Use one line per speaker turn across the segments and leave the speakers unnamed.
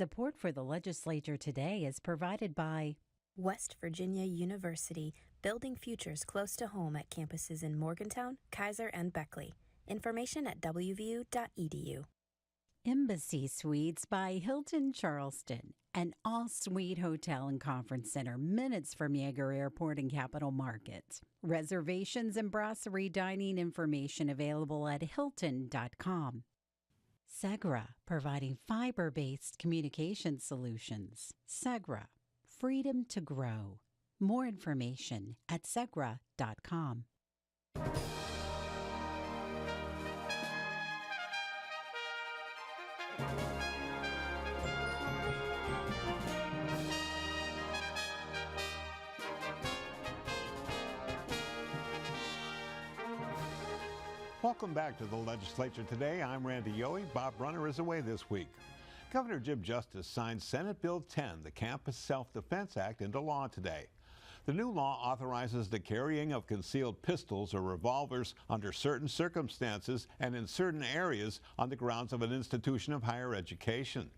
Support for the Legislature today is provided by
West Virginia University, building futures close to home at campuses in Morgantown, Kaiser, and Beckley. Information at wvu.edu.
Embassy Suites by Hilton Charleston, an all-suite hotel and conference center minutes from Yeager Airport and Capital Market. Reservations and brasserie dining information available at hilton.com. Segra, providing fiber-based communication solutions. Segra, freedom to grow. More information at segra.com.
Welcome back to the Legislature today. I'm Randy Yohe. Bob Brunner is away this week. Governor Jim Justice signed Senate Bill 10, the Campus Self-Defense Act, into law today. The new law authorizes the carrying of concealed pistols or revolvers under certain circumstances and in certain areas on the grounds of an institution of higher education.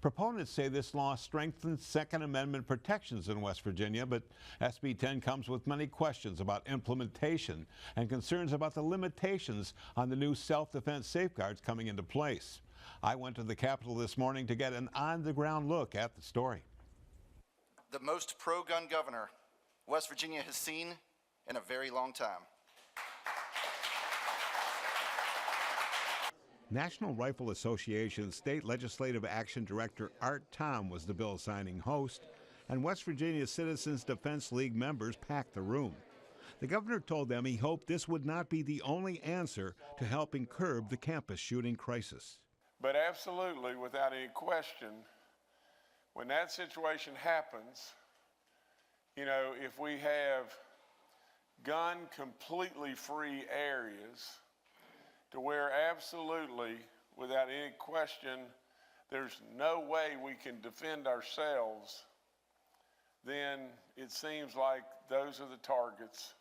Proponents say this law strengthens Second Amendment protections in West Virginia, but SB 10 comes with many questions about implementation and concerns about the limitations on the new self-defense safeguards coming into place. I went to the Capitol this morning to get an on-the-ground look at the story.
The most pro-gun governor West Virginia has seen in a very long time.
National Rifle Association State Legislative Action Director Art Tom was the bill signing host, and West Virginia Citizens Defense League members packed the room. The governor told them he hoped this would not be the only answer to helping curb the campus shooting crisis.
But absolutely, without any question, when that situation happens, you know, if we have gun completely free areas to where absolutely, without any question, there's no way we can defend ourselves, then it seems like those are the targets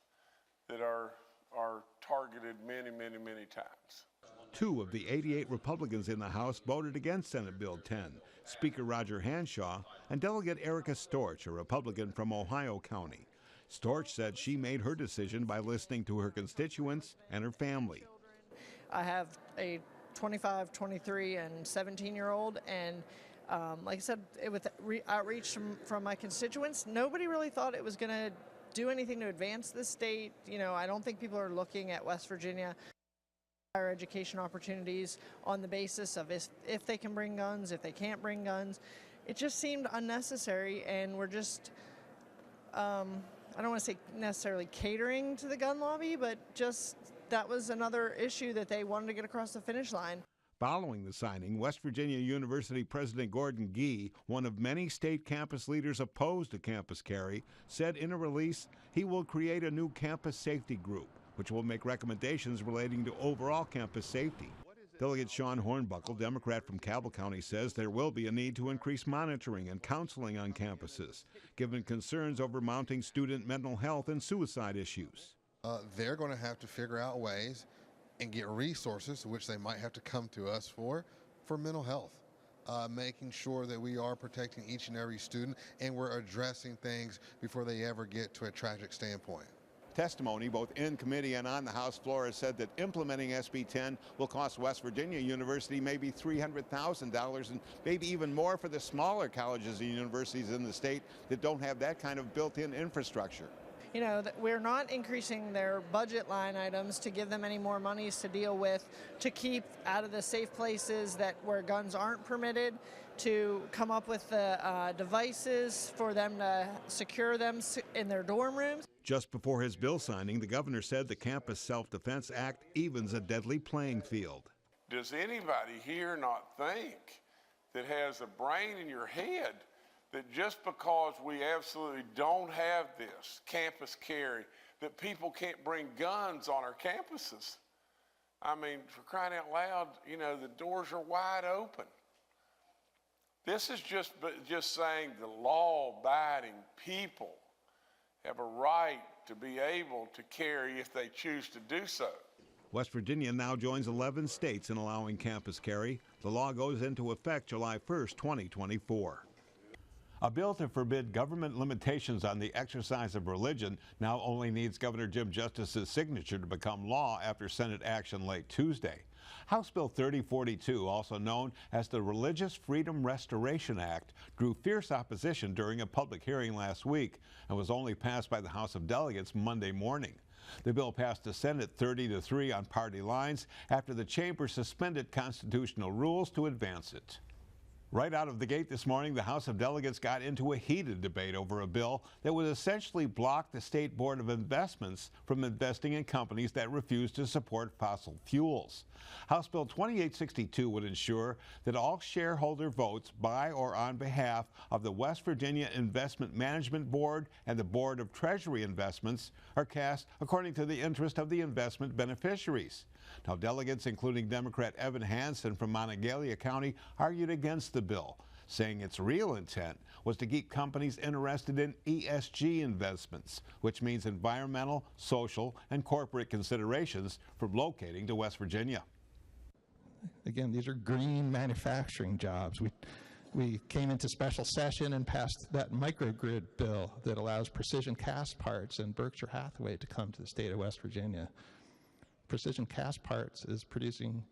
that are targeted many, many, many times.
2 of the 88 Republicans in the House voted against Senate Bill 10, Speaker Roger Hanshaw and Delegate Erica Storch, a Republican from Ohio County. Storch said she made her decision by listening to her constituents and her family.
I have a 25, 23, and 17-year-old, and like I said, with outreach from my constituents, nobody really thought it was going to do anything to advance the state. You know, I don't think people are looking at West Virginia higher education opportunities on the basis of if they can bring guns, if they can't bring guns. It just seemed unnecessary, and we're just, I don't want to say necessarily catering to the gun lobby, but just that was another issue that they wanted to get across the finish line.
Following the signing, West Virginia University President Gordon Gee, one of many state campus leaders opposed to campus carry, said in a release he will create a new campus safety group, which will make recommendations relating to overall campus safety. Delegate Sean Hornbuckle, Democrat from Cabell County, says there will be a need to increase monitoring and counseling on campuses, given concerns over mounting student mental health and suicide issues.
They're going to have to figure out ways and get resources, which they might have to come to us for mental health, making sure that we are protecting each and every student and we're addressing things before they ever get to a tragic standpoint.
Testimony both in committee and on the House floor has said that implementing SB 10 will cost West Virginia University maybe $300,000 and maybe even more for the smaller colleges and universities in the state that don't have that kind of built-in infrastructure.
You know, we're not increasing their budget line items to give them any more monies to deal with, to keep out of the safe places where guns aren't permitted, to come up with the devices for them to secure them in their dorm rooms.
Just before his bill signing, the governor said the Campus Self-Defense Act evens a deadly playing field.
Does anybody here not think that has a brain in your head that just because we absolutely don't have this campus carry, that people can't bring guns on our campuses? I mean, for crying out loud, you know, the doors are wide open. This is just saying the law-abiding people have a right to be able to carry if they choose to do so.
West Virginia now joins 11 states in allowing campus carry. The law goes into effect July 1st, 2024. A bill to forbid government limitations on the exercise of religion now only needs Governor Jim Justice's signature to become law after Senate action late Tuesday. House Bill 3042, also known as the Religious Freedom Restoration Act, drew fierce opposition during a public hearing last week and was only passed by the House of Delegates Monday morning. The bill passed the Senate 30-3 on party lines after the chamber suspended constitutional rules to advance it. Right out of the gate this morning, the House of Delegates got into a heated debate over a bill that would essentially block the State Board of Investments from investing in companies that refuse to support fossil fuels. House Bill 2862 would ensure that all shareholder votes by or on behalf of the West Virginia Investment Management Board and the Board of Treasury Investments are cast according to the interest of the investment beneficiaries. Now, delegates, including Democrat Evan Hansen from Monongalia County, argued against the bill, saying its real intent was to keep companies interested in ESG investments, which means environmental, social, and corporate considerations from locating to West Virginia.
Again, these are green manufacturing jobs. We came into special session and passed that microgrid bill that allows Precision Cast Parts and Berkshire Hathaway to come to the state of West Virginia. Precision Cast Parts is producing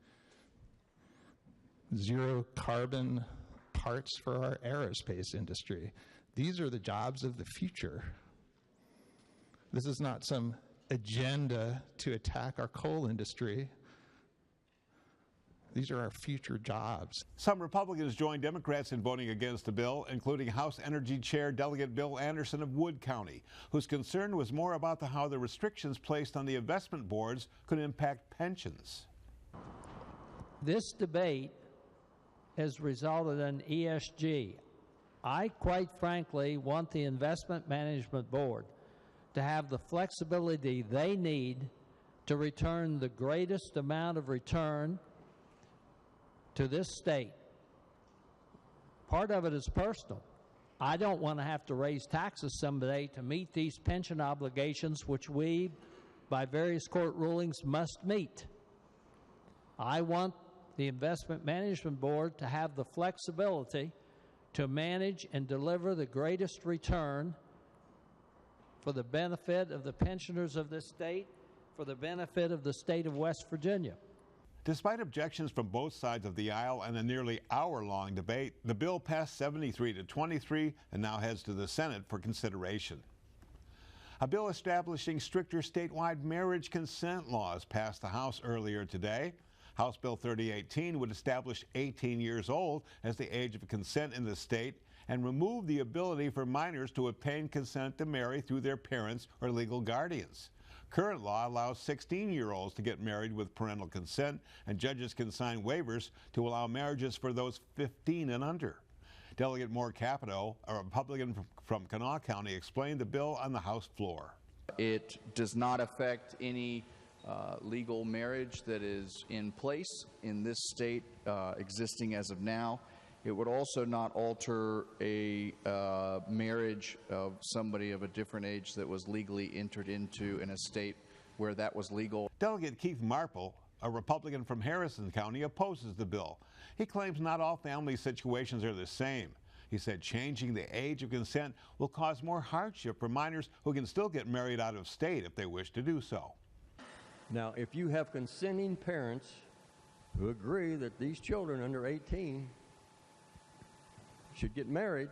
zero carbon parts for our aerospace industry. These are the jobs of the future. This is not some agenda to attack our coal industry. These are our future jobs.
Some Republicans joined Democrats in voting against the bill, including House Energy Chair Delegate Bill Anderson of Wood County, whose concern was more about how the restrictions placed on the investment boards could impact pensions.
This debate has resulted in ESG. I quite frankly want the Investment Management Board to have the flexibility they need to return the greatest amount of return to this state. Part of it is personal. I don't want to have to raise taxes someday to meet these pension obligations, which we, by various court rulings, must meet. I want the Investment Management Board to have the flexibility to manage and deliver the greatest return for the benefit of the pensioners of this state, for the benefit of the state of West Virginia.
Despite objections from both sides of the aisle and a nearly hour-long debate, the bill passed 73-23 and now heads to the Senate for consideration. A bill establishing stricter statewide marriage consent laws passed the House earlier today. House Bill 3018 would establish 18 years old as the age of consent in the state and remove the ability for minors to obtain consent to marry through their parents or legal guardians. Current law allows 16-year-olds to get married with parental consent, and judges can sign waivers to allow marriages for those 15 and under. Delegate Moore Capito, a Republican from Kanawha County, explained the bill on the House floor.
It does not affect any legal marriage that is in place in this state existing as of now. It would also not alter a marriage of somebody of a different age that was legally entered into in a state where that was legal.
Delegate Keith Marple, a Republican from Harrison County, opposes the bill. He claims not all family situations are the same. He said changing the age of consent will cause more hardship for minors who can still get married out of state if they wish to do so.
Now, if you have consenting parents who agree that these children under 18 should get married,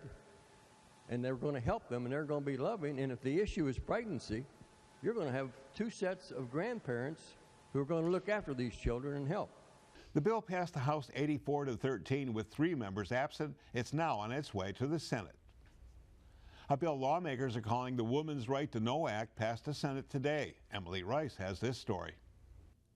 and they're going to help them and they're going to be loving, and if the issue is pregnancy, you're going to have two sets of grandparents who are going to look after these children and help.
The bill passed the House 84-13 with 3 members absent. It's now on its way to the Senate. A bill lawmakers are calling the Women's Right to Know Act passed the Senate today. Emily Rice has this story.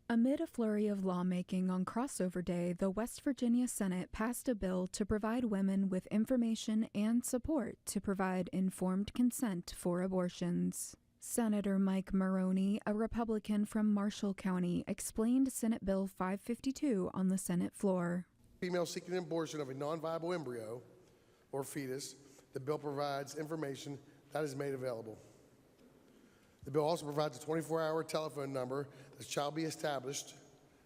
Amid a flurry of lawmaking on crossover day, the West Virginia Senate passed a bill to provide women with information and support to provide informed consent for abortions. Senator Mike Maroney, a Republican from Marshall County, explained Senate Bill 552 on the Senate floor.
Female seeking an abortion of a non-viable embryo or fetus, the bill provides information that is made available. The bill also provides a 24-hour telephone number that shall be established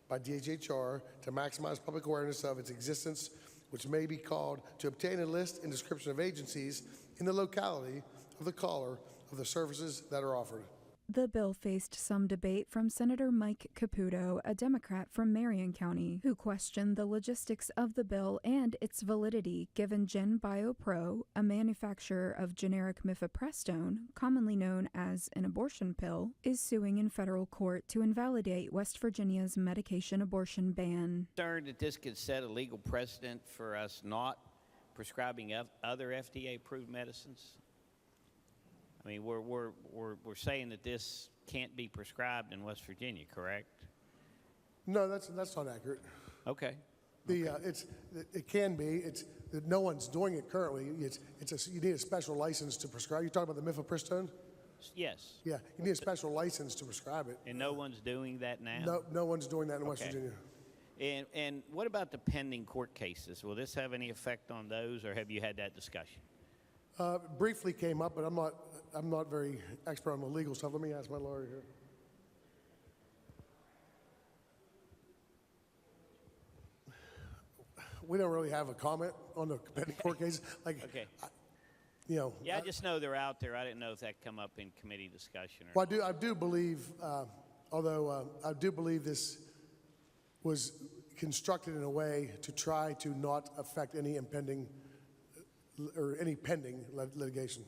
by DHHR to maximize public awareness of its existence, which may be called to obtain a list and description of agencies in the locality of the caller of the services that are offered.
The bill faced some debate from Senator Mike Caputo, a Democrat from Marion County, who questioned the logistics of the bill and its validity given Gen BioPro, a manufacturer of generic mifepristone, commonly known as an abortion pill, is suing in federal court to invalidate West Virginia's medication abortion ban.
Concerned that this could set a legal precedent for us not prescribing other FDA-approved medicines? I mean, we're saying that this can't be prescribed in West Virginia, correct?
No, that's not accurate.
Okay.
It can be. No one's doing it currently. You need a special license to prescribe. You're talking about the mifepristone?
Yes.
Yeah, you need a special license to prescribe it.
And no one's doing that now?
No one's doing that in West Virginia.
And what about the pending court cases? Will this have any effect on those, or have you had that discussion?
Briefly came up, but I'm not very expert on the legal stuff. Let me ask my lawyer here. We don't really have a comment on the pending court cases.
Okay. I just know they're out there. I didn't know if that come up in committee discussion.
Well, I do believe, although I do believe this was constructed in a way to try to not affect any impending or any pending litigation.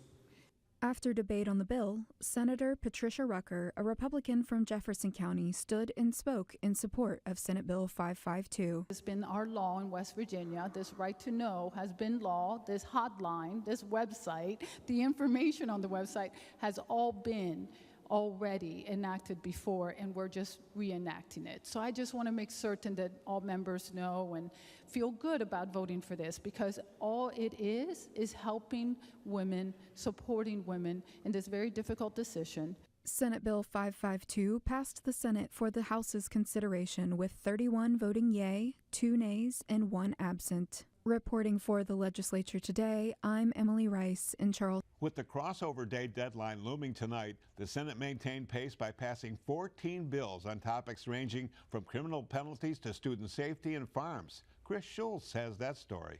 After debate on the bill, Senator Patricia Rucker, a Republican from Jefferson County, stood and spoke in support of Senate Bill 552.
It's been our law in West Virginia. This right to know has been law. This hotline, this website, the information on the website has all been already enacted before, and we're just reenacting it. So I just want to make certain that all members know and feel good about voting for this, because all it is helping women, supporting women in this very difficult decision.
Senate Bill 552 passed the Senate for the House's consideration with 31 voting yea, 2 nays, and 1 absent. Reporting for the Legislature today, I'm Emily Rice in Charleston.
With the crossover day deadline looming tonight, the Senate maintained pace by passing 14 bills on topics ranging from criminal penalties to student safety and farms. Chris Schultz has that story.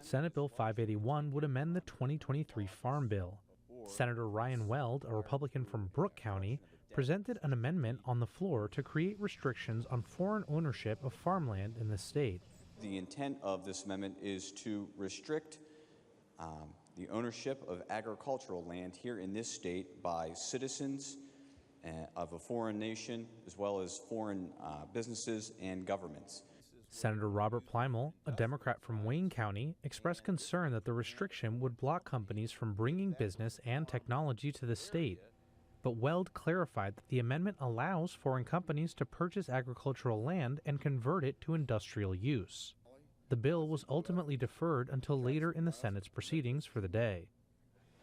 Senate Bill 581 would amend the 2023 Farm Bill. Senator Ryan Weld, a Republican from Brooke County, presented an amendment on the floor to create restrictions on foreign ownership of farmland in the state.
The intent of this amendment is to restrict the ownership of agricultural land here in this state by citizens of a foreign nation, as well as foreign businesses and governments.
Senator Robert Plymel, a Democrat from Wayne County, expressed concern that the restriction would block companies from bringing business and technology to the state. But Weld clarified that the amendment allows foreign companies to purchase agricultural land and convert it to industrial use. The bill was ultimately deferred until later in the Senate's proceedings for the day.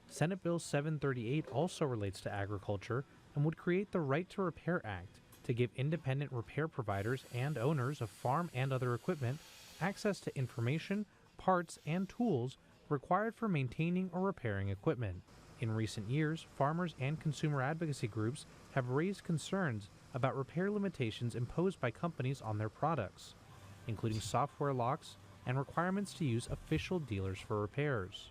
Senate Bill 738 also relates to agriculture and would create the Right to Repair Act to give independent repair providers and owners of farm and other equipment access to information, parts, and tools required for maintaining or repairing equipment. In recent years, farmers and consumer advocacy groups have raised concerns about repair limitations imposed by companies on their products, including software locks and requirements to use official dealers for repairs.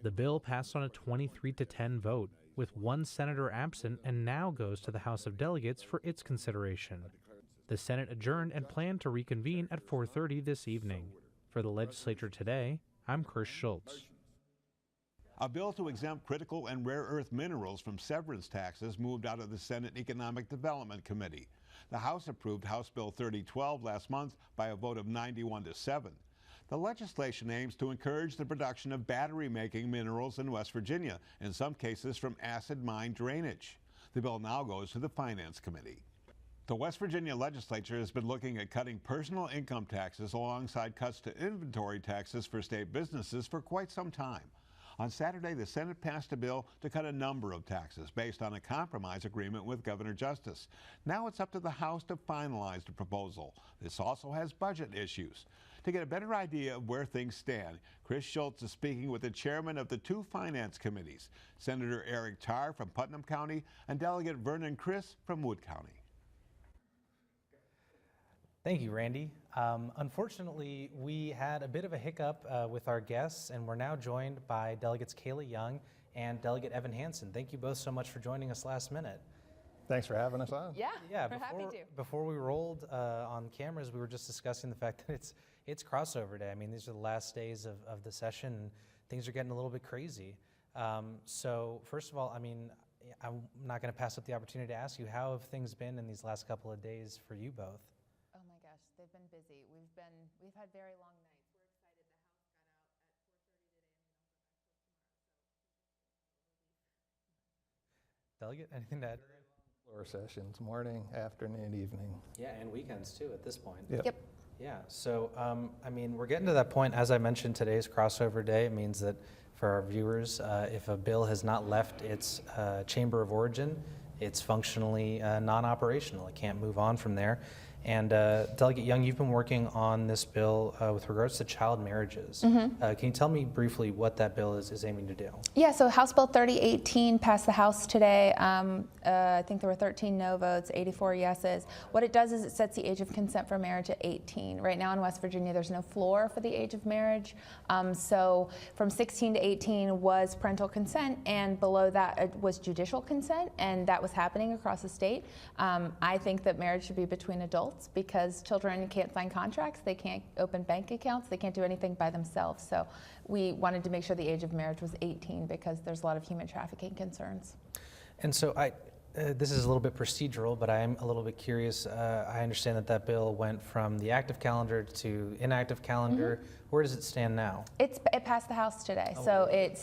The bill passed on a 23-10 vote, with 1 senator absent, and now goes to the House of Delegates for its consideration. The Senate adjourned and planned to reconvene at 4:30 this evening. For the Legislature today, I'm Chris Schultz.
A bill to exempt critical and rare earth minerals from severance taxes moved out of the Senate Economic Development Committee. The House approved House Bill 3012 last month by a vote of 91-7. The legislation aims to encourage the production of battery-making minerals in West Virginia, in some cases from acid mine drainage. The bill now goes to the Finance Committee. The West Virginia legislature has been looking at cutting personal income taxes alongside cuts to inventory taxes for state businesses for quite some time. On Saturday, the Senate passed a bill to cut a number of taxes based on a compromise agreement with Governor Justice. Now it's up to the House to finalize the proposal. This also has budget issues. To get a better idea of where things stand, Chris Schultz is speaking with the chairman of the two finance committees, Senator Eric Tarr from Putnam County and Delegate Vernon Criss from Wood County.
Thank you, Randy. Unfortunately, we had a bit of a hiccup with our guests, and we're now joined by Delegates Kayla Young and Delegate Evan Hansen. Thank you both so much for joining us last minute.
Thanks for having us on.
Yeah,
we're happy to. Before we rolled on cameras, we were just discussing the fact that it's crossover day. I mean, these are the last days of the session, and things are getting a little bit crazy. So first of all, I mean, I'm not going to pass up the opportunity to ask you, how have things been in these last couple of days for you both?
Oh my gosh, they've been busy. We've had very long nights. We're excited. The House got out at 4:30 today.
Delegate, anything to add?
Floor sessions, morning, afternoon, evening.
Yeah, and weekends too at this point.
Yep.
Yeah, so I mean, we're getting to that point. As I mentioned, today's crossover day. It means that for our viewers, if a bill has not left its chamber of origin, it's functionally non-operational. It can't move on from there. And Delegate Young, you've been working on this bill with regards to child marriages.
Mm-hmm.
Can you tell me briefly what that bill is aiming to do?
Yeah, so House Bill 3018 passed the House today. I think there were 13 no votes, 84 yeses. What it does is it sets the age of consent for marriage at 18. Right now in West Virginia, there's no floor for the age of marriage. So from 16 to 18 was parental consent, and below that was judicial consent, and that was happening across the state. I think that marriage should be between adults, because children can't sign contracts, they can't open bank accounts, they can't do anything by themselves. So we wanted to make sure the age of marriage was 18 because there's a lot of human trafficking concerns.
And so this is a little bit procedural, but I am a little bit curious. I understand that bill went from the active calendar to inactive calendar. Mm-hmm. Where does it stand now?
It passed the House today, so it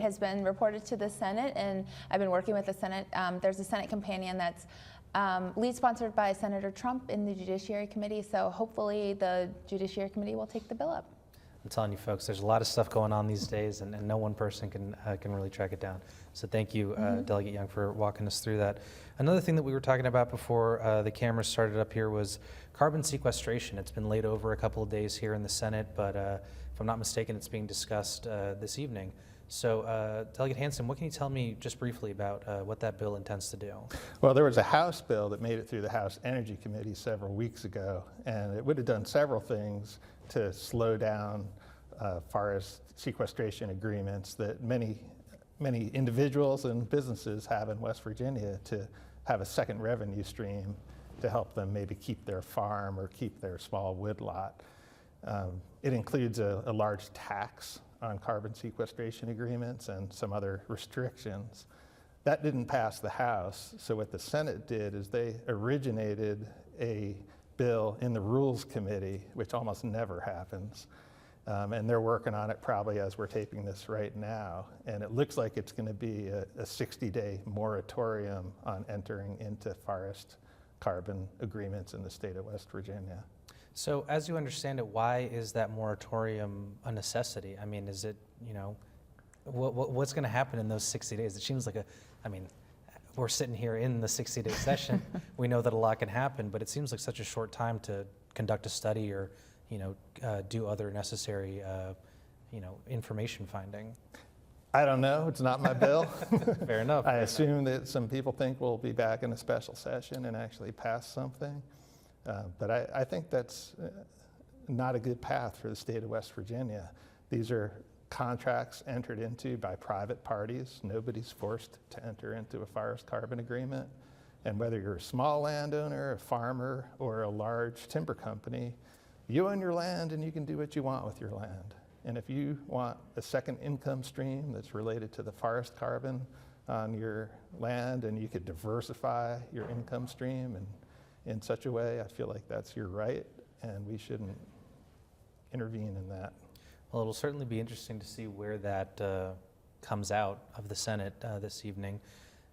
has been reported to the Senate, and I've been working with the Senate. There's a Senate companion that's lead sponsored by Senator Trump in the Judiciary Committee, so hopefully the Judiciary Committee will take the bill up.
I'm telling you folks, there's a lot of stuff going on these days, and no one person can really track it down. So thank you, Delegate Young, for walking us through that. Another thing that we were talking about before the cameras started up here was carbon sequestration. It's been laid over a couple of days here in the Senate, but if I'm not mistaken, it's being discussed this evening. So, Delegate Hansen, what can you tell me just briefly about what that bill intends to do?
Well, there was a House bill that made it through the House Energy Committee several weeks ago, and it would have done several things to slow down forest sequestration agreements that many individuals and businesses have in West Virginia to have a second revenue stream to help them maybe keep their farm or keep their small woodlot. It includes a large tax on carbon sequestration agreements and some other restrictions. That didn't pass the House, so what the Senate did is they originated a bill in the Rules Committee, which almost never happens, and they're working on it probably as we're taping this right now, and it looks like it's going to be a 60-day moratorium on entering into forest carbon agreements in the state of West Virginia.
So as you understand it, why is that moratorium a necessity? I mean, is it, what's going to happen in those 60 days? It seems like we're sitting here in the 60-day session. We know that a lot can happen, but it seems like such a short time to conduct a study or, do other necessary, information finding.
I don't know. It's not my bill.
Fair enough.
I assume that some people think we'll be back in a special session and actually pass something. But I think that's not a good path for the state of West Virginia. These are contracts entered into by private parties. Nobody's forced to enter into a forest carbon agreement. And whether you're a small landowner, a farmer, or a large timber company, you own your land and you can do what you want with your land. And if you want a second income stream that's related to the forest carbon on your land, and you could diversify your income stream and in such a way, I feel like that's your right, and we shouldn't intervene in that.
Well, it'll certainly be interesting to see where that comes out of the Senate this evening.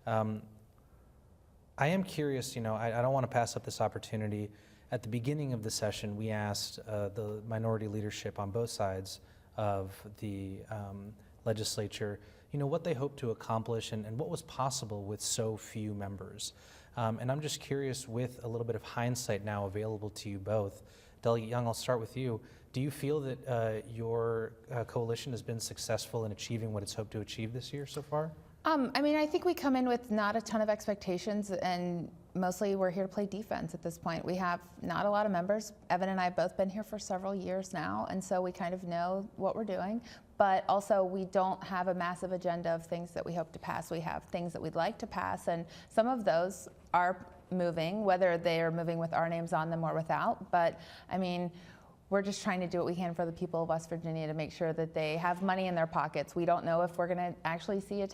I am curious, I don't want to pass up this opportunity. At the beginning of the session, we asked the minority leadership on both sides of the legislature, what they hope to accomplish and what was possible with so few members. And I'm just curious, with a little bit of hindsight now available to you both, Delegate Young, I'll start with you. Do you feel that your coalition has been successful in achieving what it's hoped to achieve this year so far?
I mean, I think we come in with not a ton of expectations, and mostly we're here to play defense at this point. We have not a lot of members. Evan and I have both been here for several years now, and so we kind of know what we're doing. But also, we don't have a massive agenda of things that we hope to pass. We have things that we'd like to pass, and some of those are moving, whether they are moving with our names on them or without. But I mean, we're just trying to do what we can for the people of West Virginia to make sure that they have money in their pockets. We don't know if we're going to actually see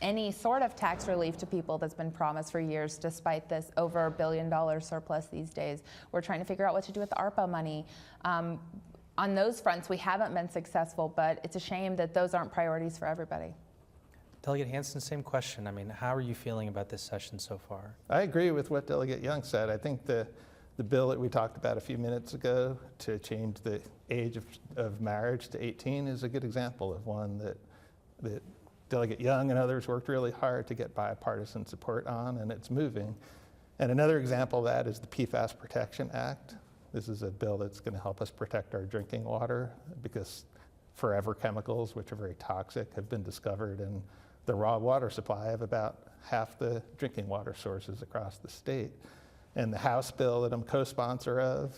any sort of tax relief to people that's been promised for years, despite this over $1 billion surplus these days. We're trying to figure out what to do with the ARPA money. On those fronts, we haven't been successful, but it's a shame that those aren't priorities for everybody.
Delegate Hansen, same question. I mean, how are you feeling about this session so far?
I agree with what Delegate Young said. I think the bill that we talked about a few minutes ago to change the age of marriage to 18 is a good example of one that Delegate Young and others worked really hard to get bipartisan support on, and it's moving. And another example of that is the PFAS Protection Act. This is a bill that's going to help us protect our drinking water because forever chemicals, which are very toxic, have been discovered in the raw water supply of about half the drinking water sources across the state. And the House bill that I'm co-sponsor of,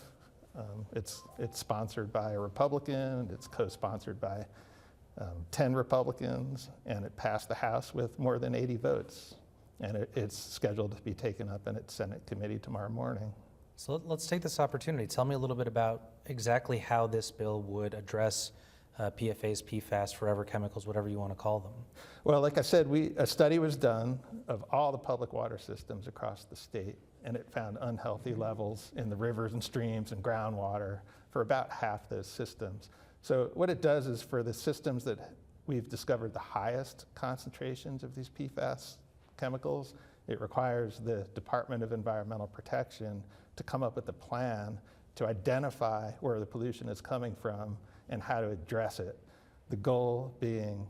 it's sponsored by a Republican, it's co-sponsored by 10 Republicans, and it passed the House with more than 80 votes. And it's scheduled to be taken up in its Senate committee tomorrow morning.
So let's take this opportunity. Tell me a little bit about exactly how this bill would address PFAS, PFAS, forever chemicals, whatever you want to call them.
Well, like I said, a study was done of all the public water systems across the state, and it found unhealthy levels in the rivers and streams and groundwater for about half those systems. So what it does is for the systems that we've discovered the highest concentrations of these PFAS chemicals, it requires the Department of Environmental Protection to come up with a plan to identify where the pollution is coming from and how to address it. The goal being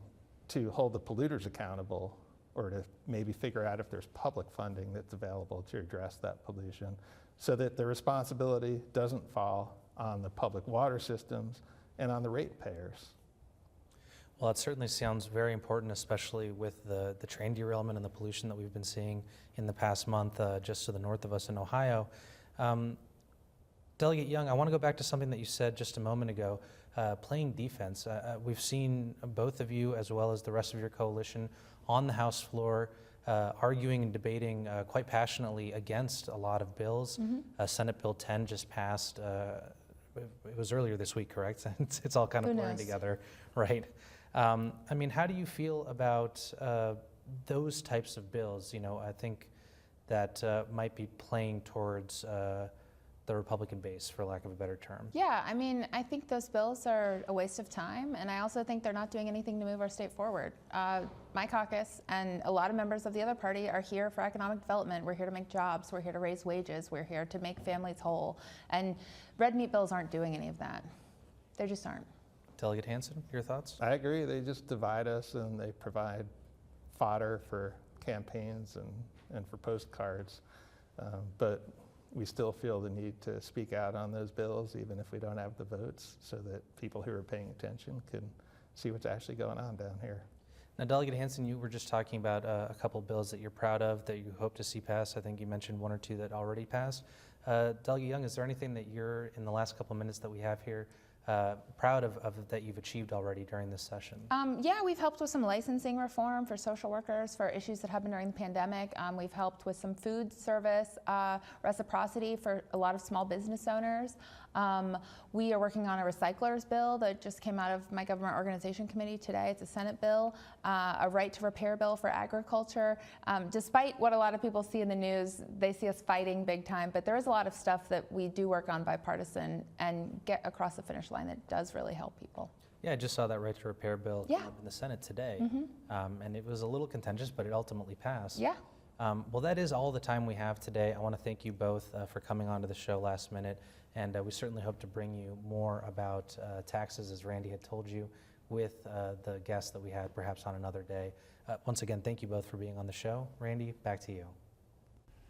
to hold the polluters accountable, or to maybe figure out if there's public funding that's available to address that pollution, so that the responsibility doesn't fall on the public water systems and on the ratepayers.
Well, it certainly sounds very important, especially with the train derailment and the pollution that we've been seeing in the past month just to the north of us in Ohio. Delegate Young, I want to go back to something that you said just a moment ago, playing defense. We've seen both of you, as well as the rest of your coalition, on the House floor arguing and debating quite passionately against a lot of bills. Senate Bill 10 just passed. It was earlier this week, correct? It's all kind of blurring together, right? I mean, how do you feel about those types of bills? You know, I think that might be playing towards the Republican base, for lack of a better term.
Yeah, I mean, I think those bills are a waste of time, and I also think they're not doing anything to move our state forward. My caucus and a lot of members of the other party are here for economic development. We're here to make jobs. We're here to raise wages. We're here to make families whole. And red meat bills aren't doing any of that. They just aren't.
Delegate Hansen, your thoughts?
I agree. They just divide us, and they provide fodder for campaigns and for postcards. But we still feel the need to speak out on those bills, even if we don't have the votes, so that people who are paying attention can see what's actually going on down here.
Now, Delegate Hansen, you were just talking about a couple of bills that you're proud of, that you hope to see pass. I think you mentioned one or two that already passed. Delegate Young, is there anything that you're, in the last couple of minutes that we have here, proud of that you've achieved already during this session?
Yeah, we've helped with some licensing reform for social workers for issues that happened during the pandemic. We've helped with some food service reciprocity for a lot of small business owners. We are working on a recyclers bill that just came out of my government organization committee today. It's a Senate bill, a right to repair bill for agriculture. Despite what a lot of people see in the news, they see us fighting big time, but there is a lot of stuff that we do work on bipartisan and get across the finish line that does really help people.
Yeah, I just saw that right to repair bill in the Senate today, and it was a little contentious, but it ultimately passed.
Yeah.
Well, that is all the time we have today. I want to thank you both for coming onto the show last minute, and we certainly hope to bring you more about taxes, as Randy had told you, with the guests that we had perhaps on another day. Once again, thank you both for being on the show. Randy, back to you.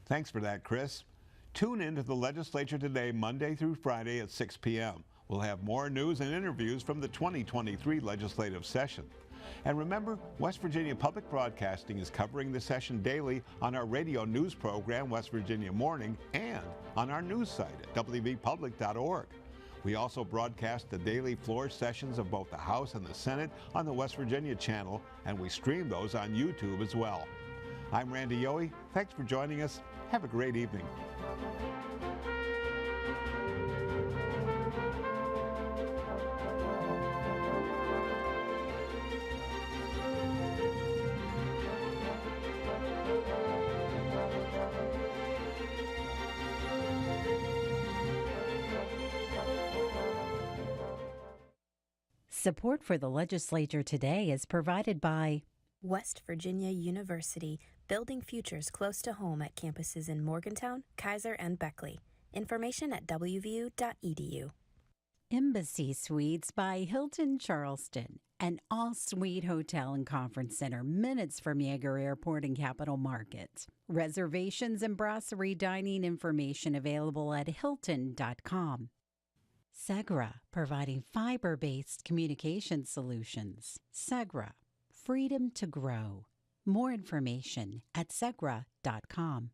Thanks for that, Chris. Tune in to the Legislature today, Monday through Friday at 6 p.m. We'll have more news and interviews from the 2023 legislative session. And remember, West Virginia Public Broadcasting is covering the session daily on our radio news program, West Virginia Morning, and on our news site at wvpublic.org. We also broadcast the daily floor sessions of both the House and the Senate on the West Virginia channel, and we stream those on YouTube as well. I'm Randy Yohe. Thanks for joining us. Have a great evening.
Support for the legislature today is provided by
West Virginia University, building futures close to home at campuses in Morgantown, Kaiser, and Beckley. Information at wvu.edu.
Embassy Suites by Hilton Charleston, an all-suite hotel and conference center minutes from Yeager Airport and Capital Markets. Reservations and brasserie dining information available at hilton.com. Segra, providing fiber-based communication solutions. Segra, freedom to grow. More information at segra.com.